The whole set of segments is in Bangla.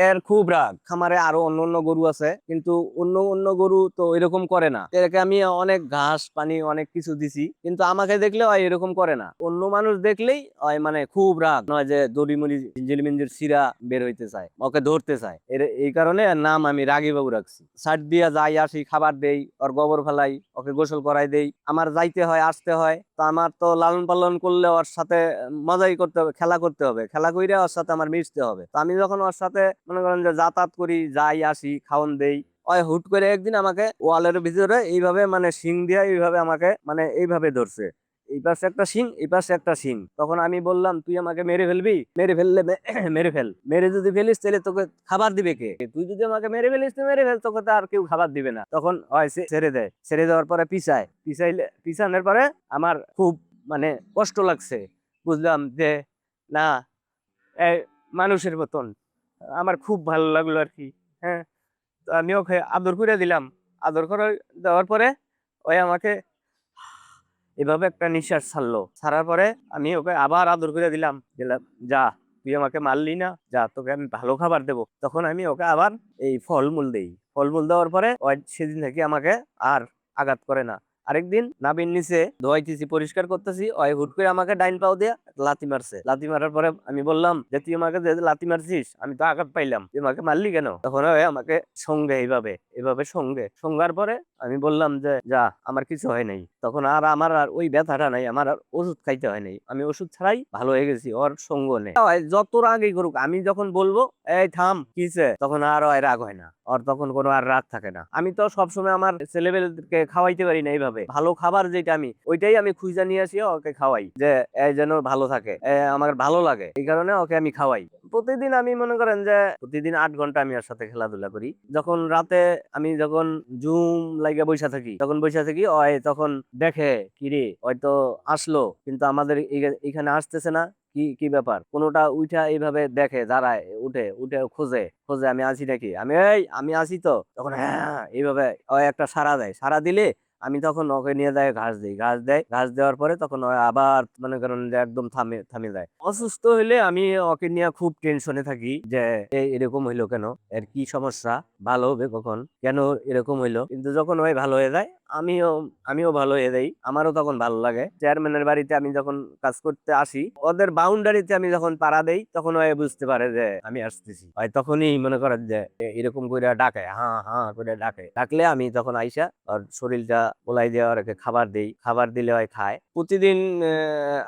এর খুব রাগ। খামারে আরো অন্য অন্য গরু আছে, কিন্তু অন্য অন্য গরু তো এরকম করে না। এরকে আমি অনেক ঘাস পানি অনেক কিছু দিছি, কিন্তু আমাকে দেখলে ওই এরকম করে না। অন্য মানুষ দেখলেই ওই মানে খুব রাগ, নয় যে দড়ি মুড়ি জিঞ্জিল মিঞ্জির শিরা বের হইতে চায়, ওকে ধরতে চায়। এই কারণে এর নাম আমি রাগী বাবু রাখছি। সাইড দিয়া যাই আসি, খাবার দেই, ওর গোবর ফেলাই, ওকে গোসল করাই দেই। আমার যাইতে হয় আসতে হয়, তো আমার তো লালন পালন করলে ওর সাথে মজাই করতে হবে, খেলা করতে হবে, খেলা কইরা ওর সাথে আমার মিশতে হবে। তো আমি যখন ওর সাথে মনে করেন যে যাতায়াত করি, যাই আসি, খাওন দেই, ওই হুট করে একদিন আমাকে ওয়ালের ভিতরে এইভাবে মানে শিং দিয়ে এইভাবে আমাকে মানে এইভাবে ধরছে। এই পাশে একটা শিং, এই পাশে একটা শিং। তখন আমি বললাম, তুই আমাকে মেরে ফেলবি? মেরে ফেললে মেরে ফেল, মেরে যদি ফেলিস তাহলে তোকে খাবার দিবে কে? তুই যদি আমাকে মেরে ফেলিস, তুই মেরে ফেল, তোকে তো আর কেউ খাবার দিবে না। তখন হয় ছেড়ে দেয়, ছেড়ে দেওয়ার পরে পিছানোর পরে আমার খুব মানে কষ্ট লাগছে। বুঝলাম যে না, এই মানুষের মতন। আমার খুব ভালো লাগলো আর কি। হ্যাঁ, তো আমি ওকে আদর করে দিলাম। আদর করে দেওয়ার পরে ওই আমাকে এভাবে একটা নিঃশ্বাস ছাড়লো। ছাড়ার পরে আমি ওকে আবার আদর করে দিলাম, দিলাম, যা, তুই আমাকে মারলি না, যা, তোকে আমি ভালো খাবার দেবো। তখন আমি ওকে আবার এই ফলমূল দেই। ফলমূল দেওয়ার পরে ওই সেদিন থেকে আমাকে আর আঘাত করে না। আরেকদিন নাবির নিচে ধোয়াইতেছি, পরিষ্কার করতেছি, ওই হুট করে আমাকে ডাইন পাও দিয়ে লাথি মারছে। লাথি মারার পরে আমি বললাম যে, তুই আমাকে যে লাথি মারছিস, আমি তো আঘাত পাইলাম, তুই আমাকে মারলি কেন? তখন ওই আমাকে সঙ্গে এইভাবে এভাবে সঙ্গার পরে আমি বললাম যে, যা, আমার কিছু হয় নাই। তখন আর আমার আর ওই ব্যথাটা নাই, আমার আর ওষুধ খাইতে হয় নাই, আমি ওষুধ ছাড়াই ভালো হয়ে গেছি ওর সঙ্গ নেই। যত রাগই করুক, আমি যখন বলবো এই থাম কিছে, তখন আর ওই রাগ হয় না, ওর তখন কোনো আর রাগ থাকে না। আমি তো সবসময় আমার ছেলেবেলকে খাওয়াইতে পারি না এইভাবে। ভালো খাবার যেটা আমি ওইটাই আমি খুঁজে নিয়ে আসি, ওকে খাওয়াই, যে এই যেন ভালো থাকে, আমার ভালো লাগে, এই কারণে ওকে আমি খাওয়াই। প্রতিদিন আমি মনে করেন যে প্রতিদিন 8 ঘন্টা আমি ওর সাথে খেলাধুলা করি। যখন রাতে আমি যখন জুম লাগিয়ে বৈশা থাকি, তখন বৈশা থাকি, ওই তখন দেখে কিরে হয়তো আসলো, কিন্তু আমাদের এখানে আসতেছে না, কি কি ব্যাপার, কোনোটা উঠা এইভাবে দেখে, দাঁড়ায়, উঠে উঠে খোঁজে খোঁজে আমি আছি নাকি, আমি আছি তো, তখন হ্যাঁ এইভাবে ওই একটা সাড়া দেয়। সাড়া দিলে আমি তখন ওকে নিয়ে যায় ঘাস দিই, ঘাস দেয়, ঘাস দেওয়ার পরে তখন ও আবার মনে করেন যে একদম থামে থামে যায়। অসুস্থ হইলে আমি ওকে নিয়ে খুব টেনশনে থাকি যে এরকম হইলো কেন, এর কি সমস্যা, ভালো হবে কখন, কেন এরকম হইলো। কিন্তু যখন ওই ভালো হয়ে যায়, আমিও আমিও ভালো হয়ে যাই, আমারও তখন ভালো লাগে। চেয়ারম্যানের বাড়িতে আমি যখন কাজ করতে আসি, ওদের বাউন্ডারিতে আমি যখন পাড়া দেই, তখন ওই বুঝতে পারে যে আমি আসতেছি। হয় তখনই মনে করেন যে এরকম করে ডাকে, হ্যাঁ হ্যাঁ করে ডাকে, ডাকলে আমি তখন আইসা ওর শরীরটা ওলাই দিয়ে ওকে খাবার দেই। খাবার দিলে হয় খায়। প্রতিদিন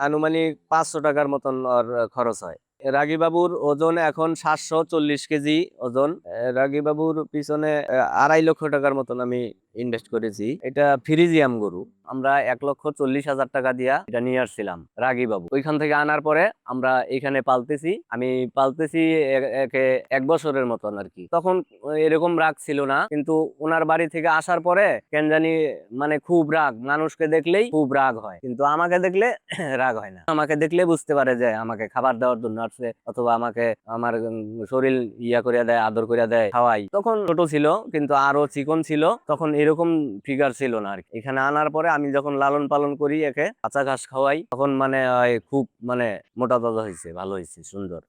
আনুমানিক 500 টাকার মতন ওর খরচ হয়। রাগী বাবুর ওজন এখন 740 কেজি ওজন। রাগী বাবুর পিছনে 2.5 লক্ষ টাকার মতন আমি ইনভেস্ট করেছি। এটা ফ্রিজিয়াম গরু। আমরা 1,40,000 টাকা দিয়া এটা নিয়ে আসছিলাম রাগী বাবু। ওইখান থেকে আনার পরে আমরা এখানে পালতেছি। আমি পালতেছি একে 1 বছরের মতন আর কি। তখন এরকম রাগ ছিল না, কিন্তু ওনার বাড়ি থেকে আসার পরে কেন জানি মানে খুব রাগ, মানুষকে দেখলেই খুব রাগ হয়, কিন্তু আমাকে দেখলে রাগ হয় না। আমাকে দেখলে বুঝতে পারে যে আমাকে খাবার দেওয়ার জন্য আসছে, অথবা আমাকে আমার শরীর ইয়া করিয়া দেয়, আদর করিয়া দেয়, খাওয়াই। তখন ছোট ছিল, কিন্তু আরো চিকন ছিল, তখন এরকম ফিগার ছিল না আর কি। এখানে আনার পরে আমি যখন লালন পালন করি, একে কাঁচা ঘাস খাওয়াই, তখন মানে খুব মানে মোটা তাজা হয়েছে, ভালো হয়েছে, সুন্দর।